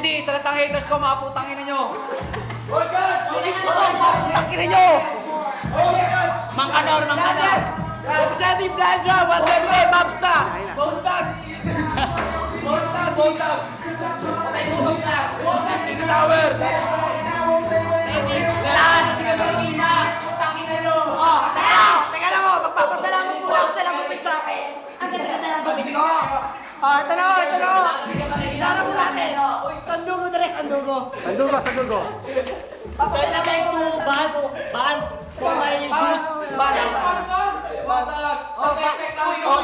hindi, sa lahat ng haters ko, mga putang ina nyo. Putang ina nyo! Mangkanor! Representing Blandra, 178 Mobsta! Bontags! Patay tutok na! King Tower! Lahat na siya Marikina! Putang ina nyo! Teka lang oh, magpapasalamat muna ako sa nagupit sa akin. Ang ganda-ganda ng gupit ko. Ito na. Isara mo natin. Sandugo na rin, sandugo. Sandugo! Papasalamat ko muna sa Bands! For my shoes!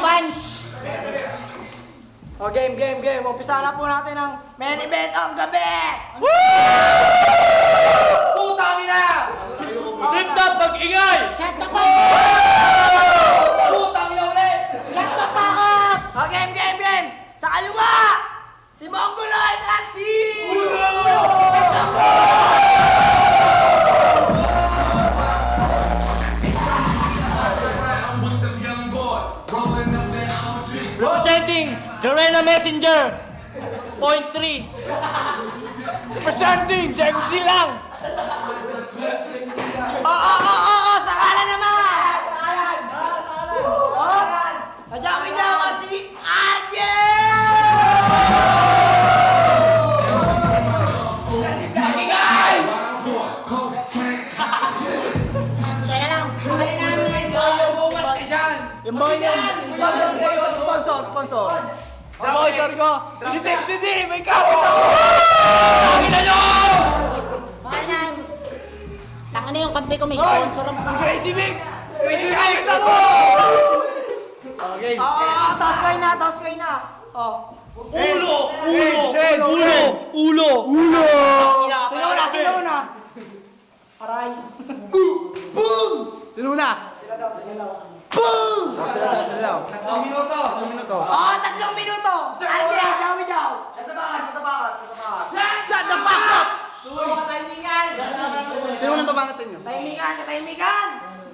Bunch! O, game. Umpisa na po natin ang main event ang gabi! Putang ina! Lift up! Mag-ingay! Shut the fuck up! Putang ina ulit! Shut the fuck up! O, game! Sa kaliwa! Si Mongoloid at si... Representing Jorena Messenger, point 3. Representing Diego Silang. Sa kanan naman! Sa kanan! Nadyaw at si Teka lang, kaya namin Yung boy niya. Sponsor. Sponsor ko. Si Tim, may kapit ako. Pakita nyo! Kanan! Tanga na yung kampi ko, may sponsor ang Crazy Mix! May kapit ako! Okay. Toss kayo na! Ulo! Sino na? Aray! Sino na? Boom! Ang minuto! 3 minuto! Arje, sabi daw! Shut the fuck up! Shut the fuck up! Sino nang babangat sa inyo? Tahimikan!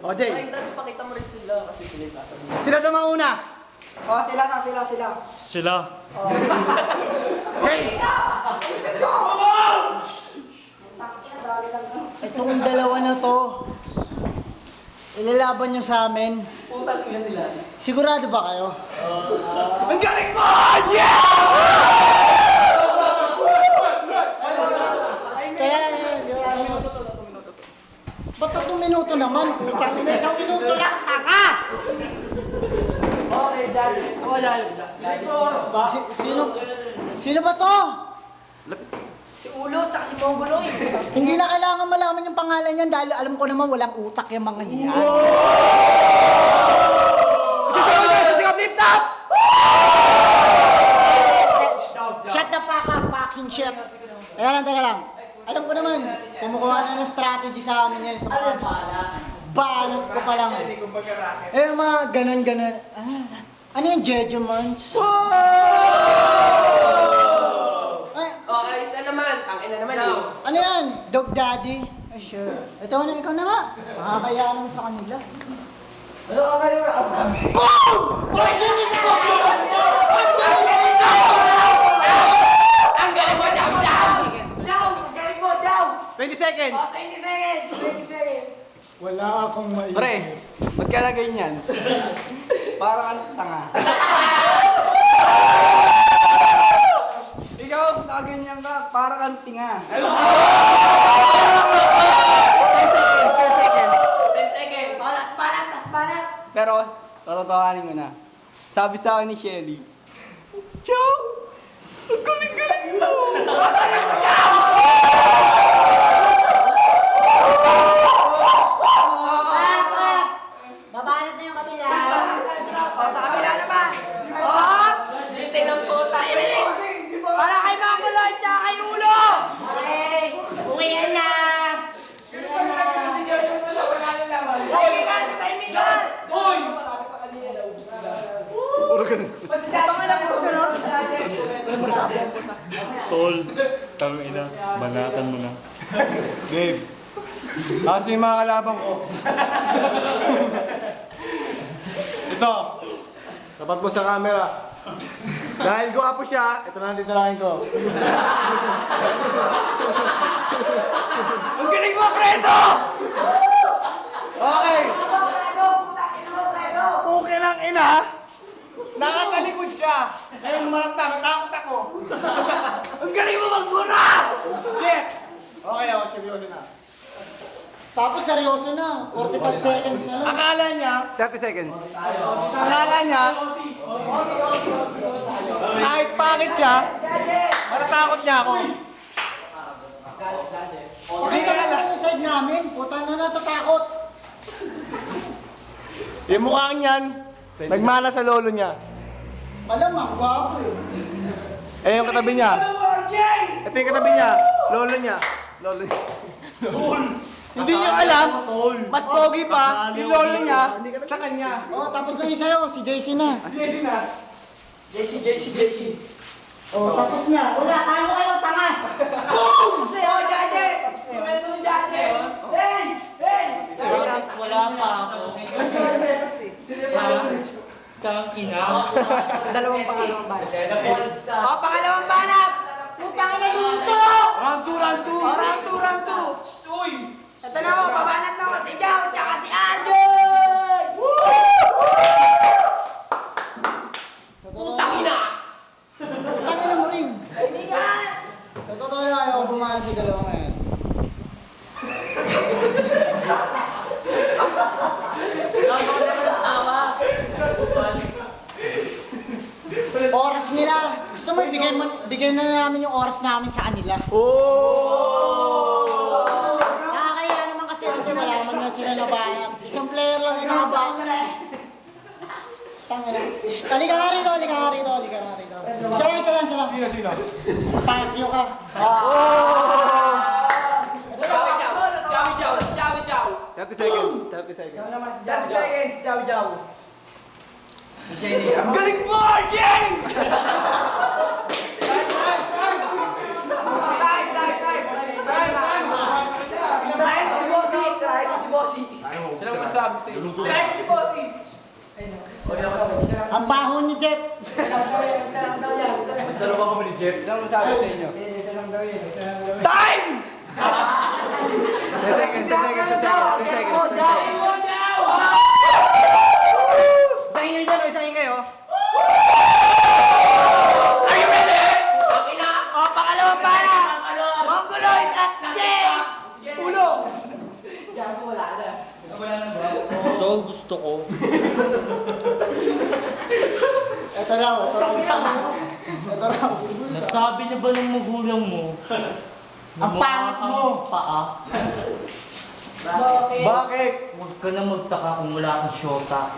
O, Jay. Pakita mo rin sila kasi sila yung sasabihin. Sila daw mauna. Sila. Sila. Hey! Itong dalawa na to, ilalaban nyo sa amin. Putang ina nila. Sigurado ba kayo? Ang galing mo! Yeah! Kaya ba't 3 minuto naman? Putang ina, 1 minuto lang, tanga! Okay, dahil. Wala. Oras ba? Sino ba to? Si Ulo at si Mongoloid. Hindi na kailangan malaman yung pangalan niyan dahil alam ko naman walang utak yung mga hiyan. Lift up! Shut the fuck up, fucking shit. Teka lang. Alam ko naman, kumukuha na ng strategy sa amin yan. So, banat ko pa lang. Eh, mga ganon. Ano yung Jejomans? Okay, isa naman. Tangina naman eh. Ano yan? Dog Daddy? Ay, sure. Ikaw na nga. Makakaya naman sa kanila. Ang galing mo, Jam! Galing mo, daw! 20 seconds. 20 seconds! Wala akong maiisip. Pre, ba't ka na ganyan? Parang ang tanga. Ikaw, nakaganyan ka. Parang ang tinga. 10 seconds! Las banat! Pero, tatotohanin ko na. Sabi sa akin ni Shelly, Joe, ang galing-galing mo. Babanat na yung kabila. Sa kabila naman. Liting ng puta. 3 minutes. Para kay Mongoloid at kay Ulo. Okay. Uwian na. Tahimikan. Uy! Puro ganun. Tol, tangina, banatan mo na. Gabe, kasi yung mga kalabang ko. Ito, tapat mo sa camera. Dahil gwapo siya, ito na ang titirangin ko. Ang galing mo, Fredo! Okay. Okay lang, ina. Nakatalikod siya. Kaya lumarap na, natakot ako. Ang galing mo magbura! Shit! Okay ako, seryoso na. Tapos seryoso na. 45 seconds na lang. Akala niya, 30 seconds. akala niya, kahit pangit siya, matatakot niya ako. Pakita mo lang yung side namin. Puta na natatakot. Yung mukhang yan, nagmana sa lolo niya. Malamang, gwapo eh. Eh, yung katabi niya. Ito yung katabi niya, lolo niya. Lolo. Hindi niya alam, mas pogi pa yung lolo niya sa kanya. Oh, tapos na yung sayo. Si JC na. Hindi na. JC. Oh, tapos na. Wala, kaya mo kayo, tanga. Tapos na yun, judges! Tumento yung judges! Hey! Hey! Wala pa ako. Kang ina. Dalawang pangalawang banat. Oh, pangalawang banat! Putang ina dito! Round 2, round 2. Oh, round 2, round 2. Uy! Ito na ako, pabanat na ako si Jow, tsaka si Arjoy! Sa totoo, Putang ina! putang ina mo rin. Kaibigan! Sa totoo lang, ayaw ko bumana si dalawa ngayon. Oras nila. Gusto mo, bigyan na namin yung oras namin sa kanila. Nakakaya naman kasi wala man na sila nabanat. Isang player lang yung nabanat. Tangina. Halika nga rito. Isa lang. Sino? Pakyo ka. Jawi jaw! 30 seconds. 30 seconds. 30 seconds, jaw jaw! Ang galing mo, RJ! Try si Bossy! Sino ang masabi sa'yo? Try si Bossy! Ang baho ni Jeff. Dalawa kami ni Jeff. Sino ang masabi sa inyo? Time! 10 seconds. Isang ingay, oh. Are you ready? Ang ina! Oh, pangalawang banat! Mongoloid at Jace! Ulo! Ito gusto ko. Ito raw. Nasabi na ba ng magulang mo? Ang pangit mo. Paa. Bakit? Huwag ka na magtaka kung wala kang syota.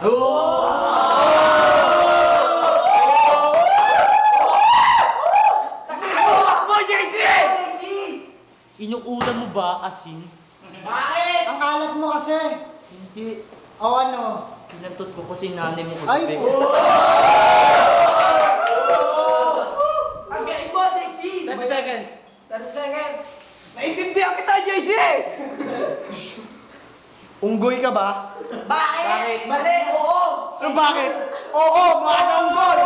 Inuulam mo ba asin? Bakit? Ang alat mo kasi. Hindi. O ano? Pinantot ko kasi nanay mo Ay kagabi. po. Ang galing mo, JC! 30 seconds. 30 seconds. Naintindihan kita, JC! Unggoy ka ba? Bakit? Mali, oo! Ano bakit? Oo, mukha sa unggoy!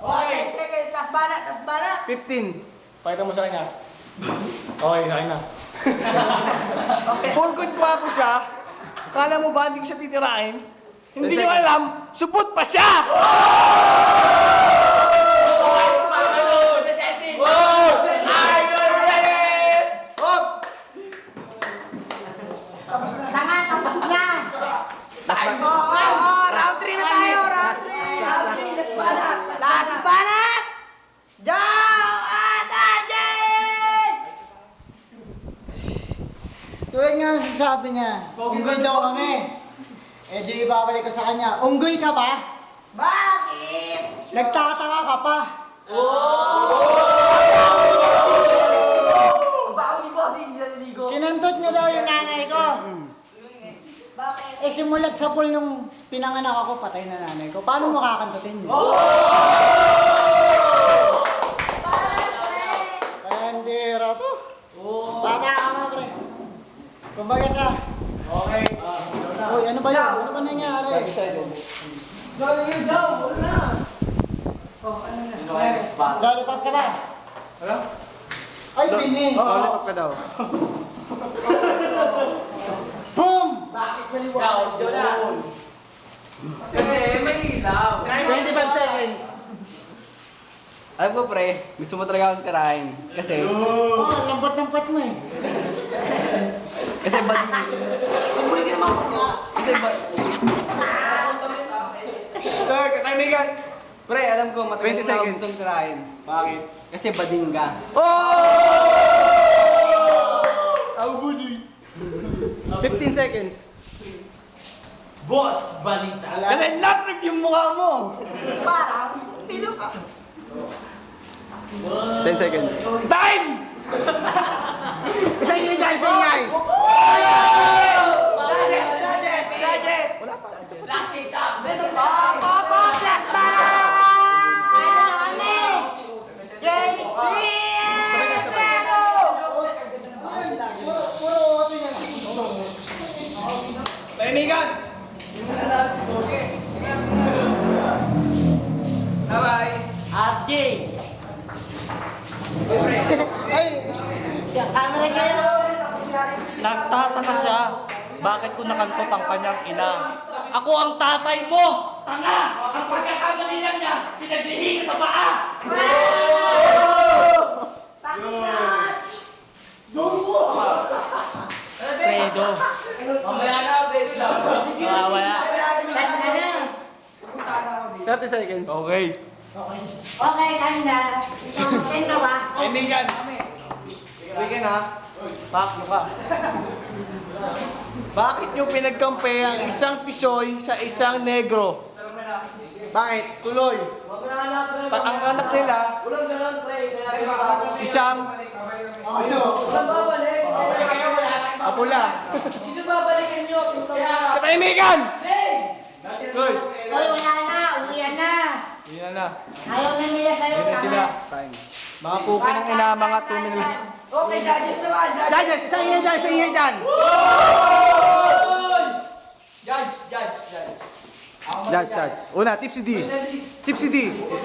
Oh, 10 seconds. Last banat. 15. Pakita mo sa kanya. Okay, sakin na. Porkod gwapo siya, kala mo ba hindi ko siya titirahin? Hindi niyo alam, supot pa siya! Tapos na. Round 3 na tayo. Round 3. Last banat. Jow at Arjen! Tulad nga ang sasabi niya, unggoy daw kami. Eh di babalik ko sa kanya, unggoy ka ba? Bakit? Nagtataka ka pa. Baon ni Bossy, hindi na naligo. Kinantot niya daw yung nanay ko. Bakit? Eh simulat sa pool nung pinanganak ako, patay na nanay ko. Paano mo kakantutin yun? Bandera to. Bata ka mo, pre. Kumbaga sa... Okay. Uy, ano ba yun? Ano ba nangyari? Lollipop ka ba? Ano? Ay, bini. Lollipop ka daw. Boom! Kasi may ilaw. 25 seconds. Alam ko pre, gusto mo talaga akong tirahin. Kasi, Oh, lambot ng puwet mo eh. kasi bading. Kasi Katahimikan. Pre, alam ko, matagal 20 na ako seconds. gustong tirahin. Bakit? Kasi bading ka. Ako budi. 15 seconds. Boss, balita. Kasi lap trip yung mukha mo. Parang, pilo ka. 10 seconds. Time! Isa yun dyan, isa yun. Judges! Plastic cup. Last para! JC! Brano! Tahimikan. Bye-bye. RJ! Ay, siya, camera siya. Nagtataka siya. Bakit ko nakantot ang kanyang ina? Ako ang tatay mo! Tanga! Ang pagkakamali lang niya, pinaglihi ka sa paa! Fredo. Mamaya na, please lang. Wala. Last na na. 30 seconds. Okay. Okay, kanda. Tento ba? Tahimikan. Weekend ha. Pak, mukha. Bakit nyo pinagkampe ang isang tisoy sa isang negro? Bakit? Tuloy. Pag ang anak nila, isang apula. Sino babalikan niyo? Katahimikan! Tuloy. Oy, wala na. Uwian na. Yan na. Ayaw na nila sa'yo. Yan na sila. Mga puki ng ina, mga 2 minutes. Okay, judges naman. Judges, sa inyo dyan, sa inyo dyan. Judge. Una, Tipsy D. Tipsy D.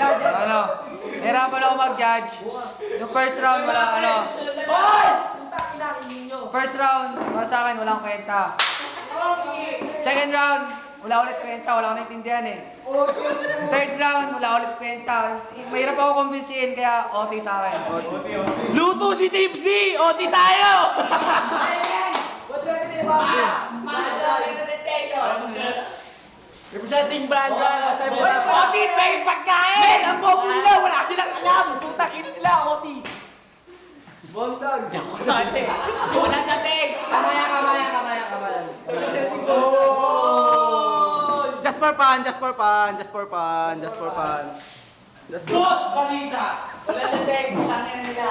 Ano? Nahirapan ako mag-judge. Yung first round, wala ano. First round, para sa akin, walang kwenta. Second round, wala ulit kwenta, wala akong naintindihan eh. Third round, wala ulit kwenta. Mahirap ako kumbinsihin, kaya OT sa akin. Luto si Tipsy! OT tayo! Representing Brand Brand. OT pa yung pagkain! Ang bobo nila, wala silang alam! Puta, kino nila, OT! Wala dating! Kamaya. Just for fun. Boss, balita! Wala sa tech. Tangin na nila.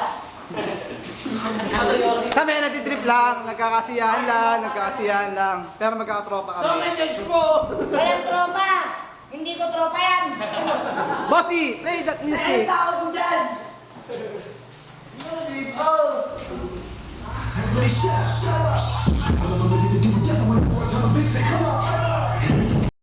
Kami natitrip lang, nagkakasiyahan lang. Pero magkakatropa kami. Judge mo! Walang tropa. Hindi ko tropa yan. Bossy, play that music. Tao ko dyan. Shut up. I'm gonna do it, death. I went for it. Tell the bitch, they come on.